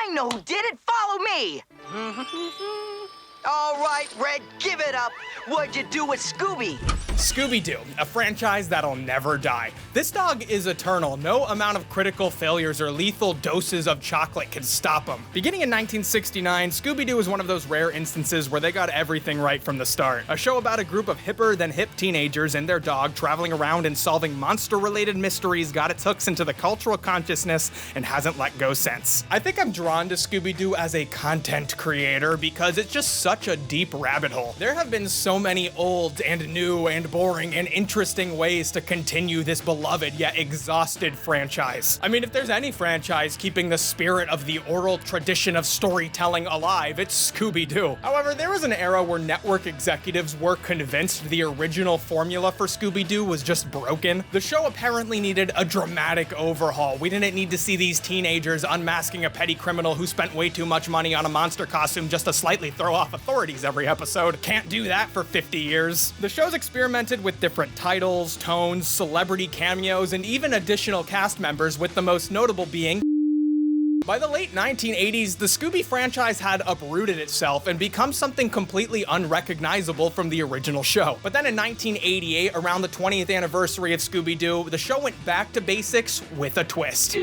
I know who did it. Follow me. All right, Red, give it up. What'd you do with Scooby? Scooby-Doo, a franchise that'll never die. This dog is eternal. No amount of critical failures or lethal doses of chocolate can stop him. Beginning in 1969, Scooby-Doo was one of those rare instances where they got everything right from the start. A show about a group of hipper than hip teenagers and their dog traveling around and solving monster-related mysteries got its hooks into the cultural consciousness and hasn't let go since. I think I'm drawn to Scooby-Doo as a content creator because it's just such a deep rabbit hole. There have been so many old and new and boring and interesting ways to continue this beloved yet exhausted franchise. I mean, if there's any franchise keeping the spirit of the oral tradition of storytelling alive, it's Scooby-Doo. However, there was an era where network executives were convinced the original formula for Scooby-Doo was just broken. The show apparently needed a dramatic overhaul. We didn't need to see these teenagers unmasking a petty criminal who spent way too much money on a monster costume just to slightly throw off authorities every episode. Can't do that for 50 years. The show's experimented with different titles, tones, celebrity cameos, and even additional cast members, with the most notable being... By the late 1980s, the Scooby franchise had uprooted itself and become something completely unrecognizable from the original show. But then in 1988, around the 20th anniversary of Scooby-Doo, the show went back to basics with a twist.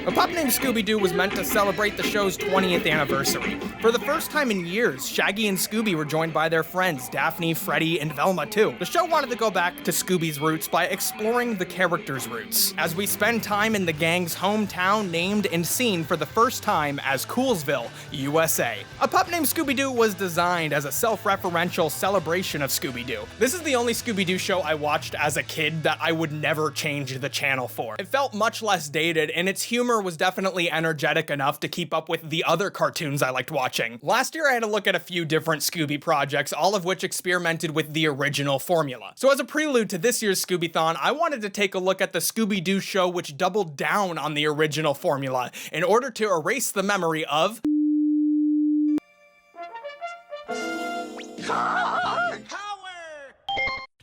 A Pup Named Scooby-Doo was meant to celebrate the show's 20th anniversary. For the first time in years, Shaggy and Scooby were joined by their friends, Daphne, Freddy, and Velma too. The show wanted to go back to Scooby's roots by exploring the character's roots, as we spend time in the gang's hometown named and seen for the first time as Coolsville, USA. A Pup Named Scooby-Doo was designed as a self-referential celebration of Scooby-Doo. This is the only Scooby-Doo show I watched as a kid that I would never change the channel for. It felt much less dated, and its humor was definitely energetic enough to keep up with the other cartoons I liked watching. Last year I had a look at a few different Scooby projects, all of which experimented with the original formula. So as a prelude to this year's Scooby-thon, I wanted to take a look at the Scooby-Doo show which doubled down on the original formula in order to erase the memory of...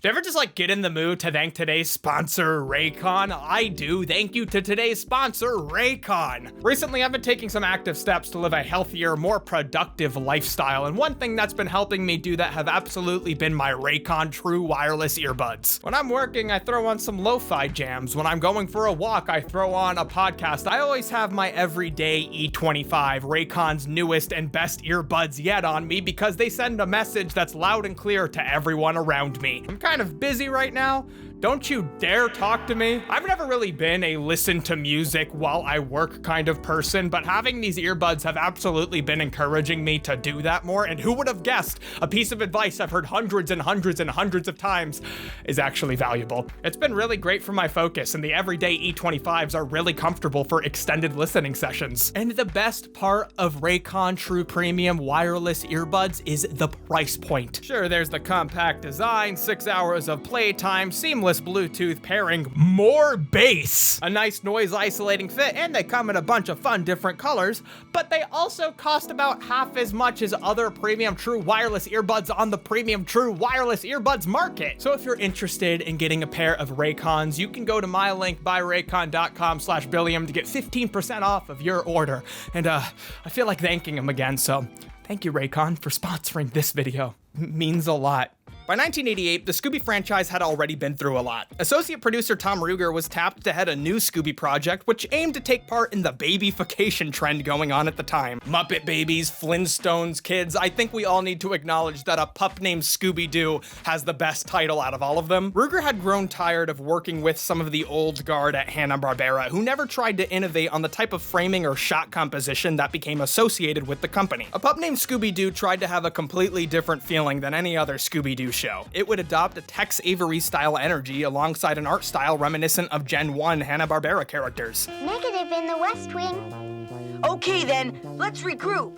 Do you ever just get in the mood to thank today's sponsor, Raycon? I do. Thank you to today's sponsor, Raycon. Recently, I've been taking some active steps to live a healthier, more productive lifestyle, and one thing that's been helping me do that have absolutely been my Raycon True Wireless Earbuds. When I'm working, I throw on some lo-fi jams. When I'm going for a walk, I throw on a podcast. I always have my everyday E25, Raycon's newest and best earbuds yet on me because they send a message that's loud and clear to everyone around me. I'm kind of busy right now. Don't you dare talk to me. I've never really been a listen to music while I work kind of person, but having these earbuds have absolutely been encouraging me to do that more, and who would have guessed a piece of advice I've heard hundreds and hundreds and hundreds of times is actually valuable. It's been really great for my focus, and the everyday E25s are really comfortable for extended listening sessions. And the best part of Raycon True Premium Wireless Earbuds is the price point. Sure, there's the compact design, 6 hours of playtime, seamless Bluetooth pairing, more bass, a nice noise isolating fit, and they come in a bunch of fun different colors, but they also cost about half as much as other premium true wireless earbuds on the premium true wireless earbuds market. So if you're interested in getting a pair of Raycons, you can go to my link buyraycon.com/Billiam to get 15% off of your order. And I feel like thanking them again, so thank you Raycon for sponsoring this video. Means a lot. By 1988, the Scooby franchise had already been through a lot. Associate producer Tom Ruegger was tapped to head a new Scooby project, which aimed to take part in the babyfication trend going on at the time. Muppet Babies, Flintstones, kids, I think we all need to acknowledge that A Pup Named Scooby-Doo has the best title out of all of them. Ruegger had grown tired of working with some of the old guard at Hanna-Barbera, who never tried to innovate on the type of framing or shot composition that became associated with the company. A Pup Named Scooby-Doo tried to have a completely different feeling than any other Scooby-Doo show. It would adopt a Tex Avery-style energy alongside an art style reminiscent of Gen 1 Hanna-Barbera characters. Negative in the West Wing. Okay then, let's regroup.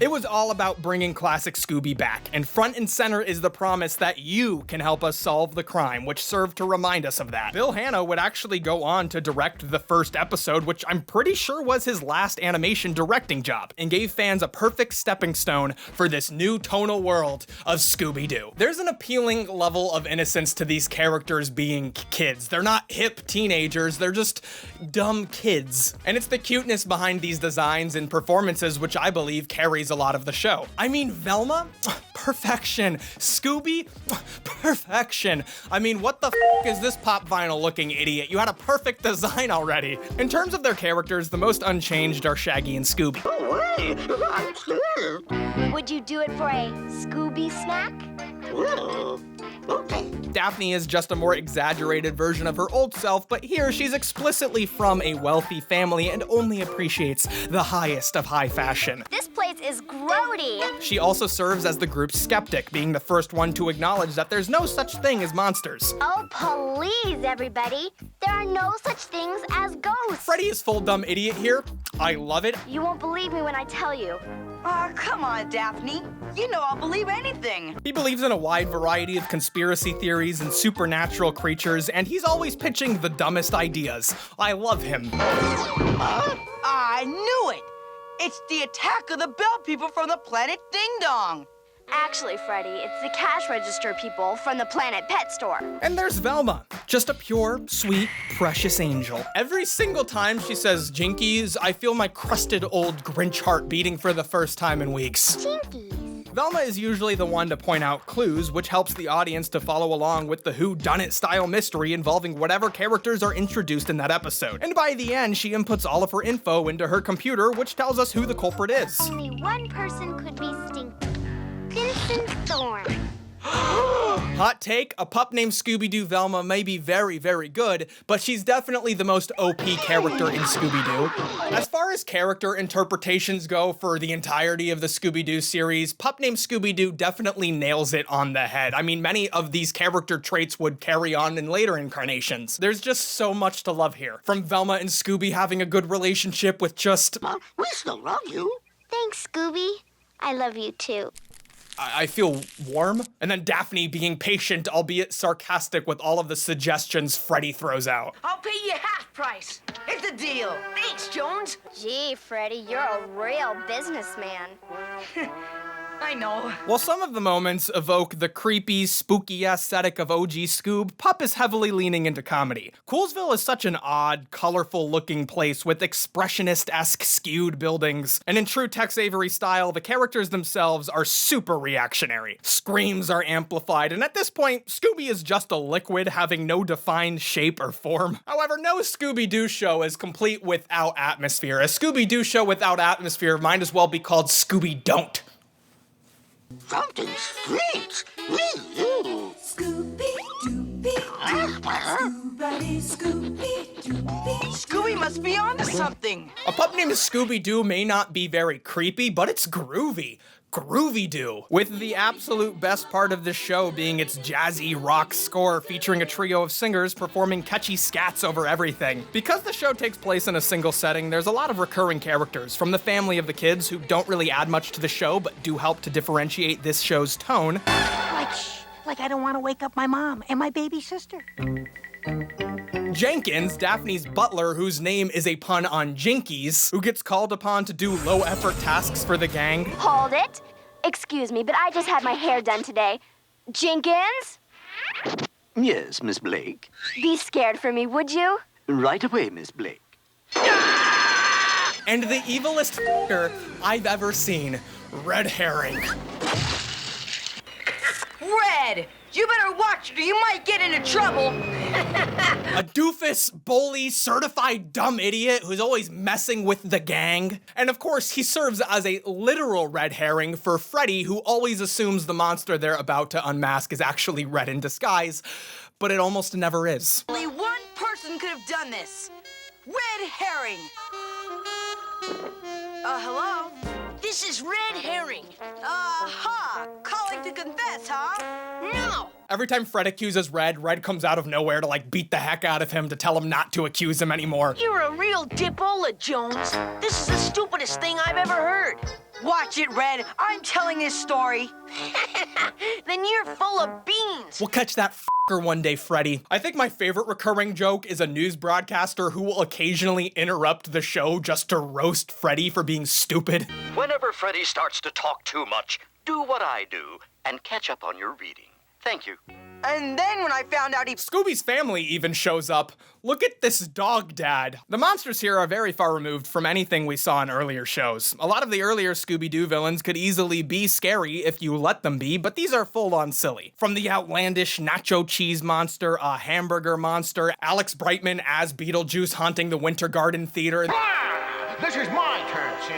It was all about bringing classic Scooby back, and front and center is the promise that you can help us solve the crime, which served to remind us of that. Bill Hanna would actually go on to direct the first episode, which I'm pretty sure was his last animation directing job, and gave fans a perfect stepping stone for this new tonal world of Scooby-Doo. There's an appealing level of innocence to these characters being kids. They're not hip teenagers, they're just dumb kids. And it's the cuteness behind these designs and performances which I believe carries a lot of the show. I mean, Velma? Perfection. Scooby? Perfection. I mean, what the f is this pop vinyl looking idiot? You had a perfect design already. In terms of their characters, the most unchanged are Shaggy and Scooby. Would you do it for a Scooby snack? Okay. Daphne is just a more exaggerated version of her old self, but here she's explicitly from a wealthy family and only appreciates the highest of high fashion. This place is grody. She also serves as the group's skeptic, being the first one to acknowledge that there's no such thing as monsters. Oh, please, everybody. There are no such things as ghosts. Freddy is full dumb idiot here. I love it. You won't believe me when I tell you. Oh, come on, Daphne. You know I'll believe anything. He believes in a wide variety of conspiracy theories and supernatural creatures, and he's always pitching the dumbest ideas. I love him. I knew it. It's the attack of the bell people from the planet Ding Dong. Actually, Freddy, it's the cash register people from the Planet Pet Store. And there's Velma, just a pure, sweet, precious angel. Every single time she says Jinkies, I feel my crusted old Grinch heart beating for the first time in weeks. Jinkies. Velma is usually the one to point out clues, which helps the audience to follow along with the whodunit style mystery involving whatever characters are introduced in that episode. And by the end, she inputs all of her info into her computer, which tells us who the culprit is. Only one person could be Stinky. Vincent Thorne. Hot take, a pup named Scooby-Doo Velma may be very, very good, but she's definitely the most OP character in Scooby-Doo. As far as character interpretations go for the entirety of the Scooby-Doo series, Pup Named Scooby-Doo definitely nails it on the head. I mean, many of these character traits would carry on in later incarnations. There's just so much to love here. From Velma and Scooby having a good relationship with just... We still love you. Thanks, Scooby. I love you too. I feel warm. And then Daphne being patient, albeit sarcastic with all of the suggestions Freddy throws out. I'll pay you half price. It's a deal. Thanks, Jones. Gee, Freddy, you're a real businessman. I know. While some of the moments evoke the creepy, spooky aesthetic of OG Scoob, Pup is heavily leaning into comedy. Coolsville is such an odd, colorful-looking place with expressionist-esque skewed buildings, and in true Tex Avery style, the characters themselves are super reactionary. Screams are amplified, and at this point, Scooby is just a liquid having no defined shape or form. However, no Scooby-Doo show is complete without atmosphere. A Scooby-Doo show without atmosphere might as well be called Scooby-Don't. Something strange. You. Scooby must be onto something. A pup named Scooby-Doo may not be very creepy, but it's groovy. Groovy-Doo. With the absolute best part of this show being its jazzy rock score featuring a trio of singers performing catchy scats over everything. Because the show takes place in a single setting, there's a lot of recurring characters from the family of the kids who don't really add much to the show but do help to differentiate this show's tone. Like I don't want to wake up my mom and my baby sister. Jenkins, Daphne's butler, whose name is a pun on Jinkies, who gets called upon to do low-effort tasks for the gang. Hold it. Excuse me, but I just had my hair done today. Jenkins? Yes, Miss Blake. Be scared for me, would you? Right away, Miss Blake. And the evilest f***er I've ever seen, Red Herring. Red, you better watch or you might get into trouble. A doofus, bully, certified dumb idiot who's always messing with the gang. And of course, he serves as a literal red herring for Freddy, who always assumes the monster they're about to unmask is actually red in disguise, but it almost never is. Only one person could have done this. Red Herring. Hello? This is Red Herring. Calling to confess, huh? No! Every time Fred accuses Red, Red comes out of nowhere to like beat the heck out of him to tell him not to accuse him anymore. You're a real dipola, Jones. This is the stupidest thing I've ever heard. Watch it, Red. I'm telling this story. Then you're full of beans. We'll catch that f***er one day, Freddy. I think my favorite recurring joke is a news broadcaster who will occasionally interrupt the show just to roast Freddy for being stupid. Whenever Freddy starts to talk too much, do what I do and catch up on your reading. Thank you. And then when I found out he... Scooby's family even shows up. Look at this dog dad. The monsters here are very far removed from anything we saw in earlier shows. A lot of the earlier Scooby-Doo villains could easily be scary if you let them be, but these are full-on silly. From the outlandish nacho cheese monster, a hamburger monster, Alex Brightman as Beetlejuice haunting the Winter Garden Theater. This is my turn, see?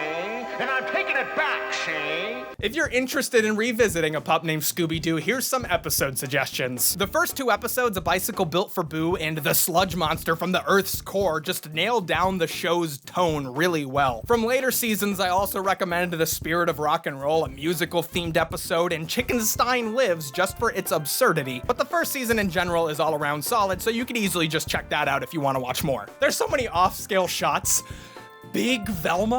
And I'm taking it back, see? If you're interested in revisiting A Pup Named Scooby-Doo, here's some episode suggestions. The first two episodes, A Bicycle Built for Boo and The Sludge Monster from the Earth's Core, just nailed down the show's tone really well. From later seasons, I also recommend The Spirit of Rock and Roll, a musical-themed episode, and Chickenstein Lives just for its absurdity. But the first season in general is all around solid, so you could easily just check that out if you want to watch more. There's so many off-scale shots. Big Velma?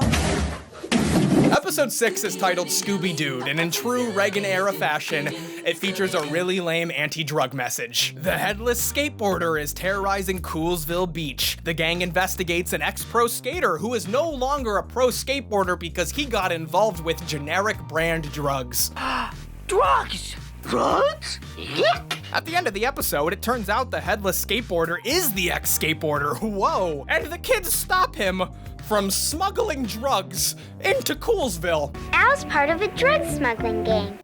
Episode 6 is titled Scooby-Doo, and in true Reagan-era fashion, it features a really lame anti-drug message. The headless skateboarder is terrorizing Coolsville Beach. The gang investigates an ex-pro skater who is no longer a pro skateboarder because he got involved with generic brand drugs. Drugs! Drugs? Yuck! At the end of the episode, it turns out the headless skateboarder is the ex-skateboarder. Whoa! And the kids stop him from smuggling drugs into Coolsville. I was part of a drug smuggling gang.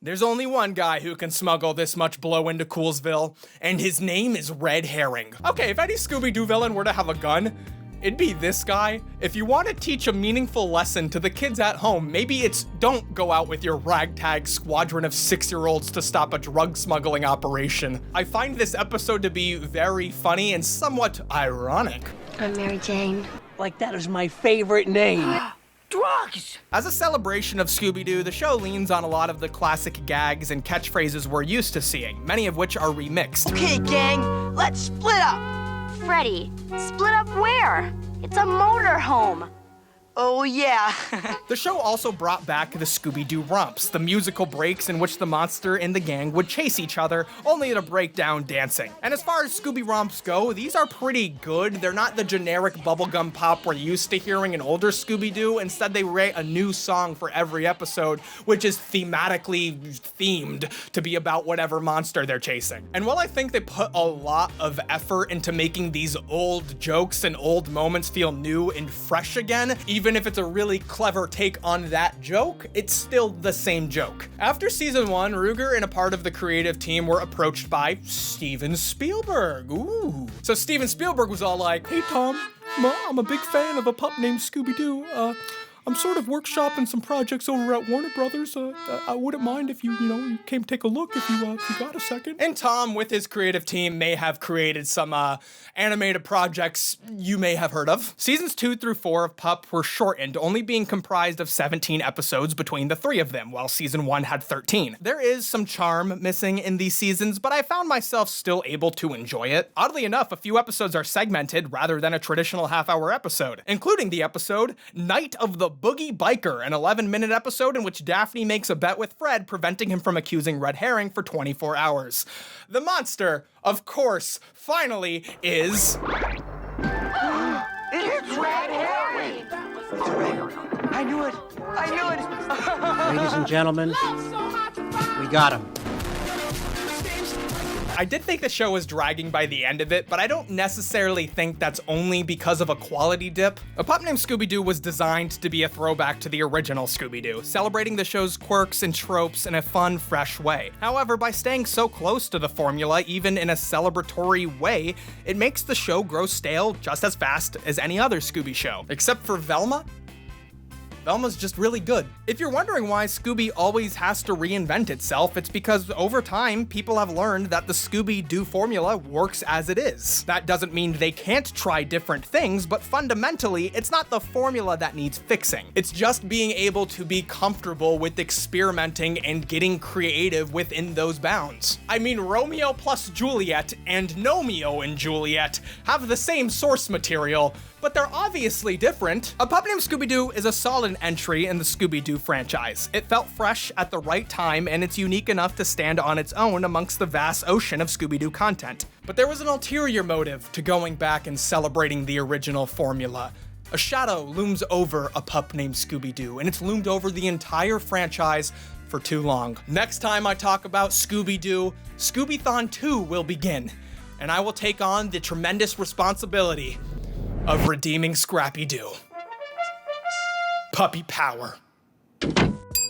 There's only one guy who can smuggle this much blow into Coolsville, and his name is Red Herring. Okay, if any Scooby-Doo villain were to have a gun, it'd be this guy. If you want to teach a meaningful lesson to the kids at home, maybe it's don't go out with your ragtag squadron of 6-year-olds to stop a drug smuggling operation. I find this episode to be very funny and somewhat ironic. I'm Mary Jane. Like that is my favorite name. Drugs! As a celebration of Scooby-Doo, the show leans on a lot of the classic gags and catchphrases we're used to seeing, many of which are remixed. Okay, gang, let's split up. Freddy, split up where? It's a motorhome. Oh, yeah. The show also brought back the Scooby-Doo romps, the musical breaks in which the monster and the gang would chase each other, only to break down dancing. And as far as Scooby romps go, these are pretty good. They're not the generic bubblegum pop we're used to hearing in older Scooby-Doo. Instead, they write a new song for every episode, which is thematically themed to be about whatever monster they're chasing. And while I think they put a lot of effort into making these old jokes and old moments feel new and fresh again, even if it's a really clever take on that joke, it's still the same joke. After season 1, Ruger and a part of the creative team were approached by Steven Spielberg. Ooh. So Steven Spielberg was all like, "Hey Tom, I'm a big fan of A Pup Named Scooby-Doo. I'm sort of workshopping some projects over at Warner Brothers. I wouldn't mind if you came take a look if you got a second." And Tom, with his creative team, may have created some animated projects you may have heard of. Seasons 2 through 4 of Pup were shortened, only being comprised of 17 episodes between the 3 of them, while season 1 had 13. There is some charm missing in these seasons, but I found myself still able to enjoy it. Oddly enough, a few episodes are segmented rather than a traditional half-hour episode, including the episode Night of the Boogie Biker, an 11-minute episode in which Daphne makes a bet with Fred, preventing him from accusing Red Herring for 24 hours. The monster, of course, finally is... It's Red Herring! I knew it! I knew it! Ladies and gentlemen, we got him. I did think the show was dragging by the end of it, but I don't necessarily think that's only because of a quality dip. A Pup Named Scooby-Doo was designed to be a throwback to the original Scooby-Doo, celebrating the show's quirks and tropes in a fun, fresh way. However, by staying so close to the formula, even in a celebratory way, it makes the show grow stale just as fast as any other Scooby show. Except for Velma? Velma's just really good. If you're wondering why Scooby always has to reinvent itself, it's because over time, people have learned that the Scooby-Doo formula works as it is. That doesn't mean they can't try different things, but fundamentally, it's not the formula that needs fixing. It's just being able to be comfortable with experimenting and getting creative within those bounds. I mean, Romeo plus Juliet and Nomeo and Juliet have the same source material, but they're obviously different. A Pup Named Scooby-Doo is a solid entry in the Scooby-Doo franchise. It felt fresh at the right time, and it's unique enough to stand on its own amongst the vast ocean of Scooby-Doo content. But there was an ulterior motive to going back and celebrating the original formula. A shadow looms over A Pup Named Scooby-Doo, and it's loomed over the entire franchise for too long. Next time I talk about Scooby-Doo, Scooby-Thon 2 will begin, and I will take on the tremendous responsibility of redeeming Scrappy-Doo. Puppy power.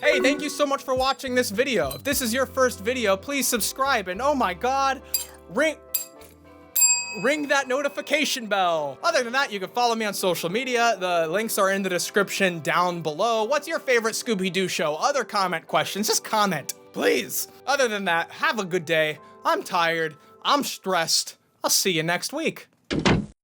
Hey, thank you so much for watching this video. If this is your first video, please subscribe, and oh my god, ring that notification bell. Other than that, you can follow me on social media. The links are in the description down below. What's your favorite Scooby-Doo show? Other comment questions, just comment, please. Other than that, have a good day. I'm tired, I'm stressed. I'll see you next week.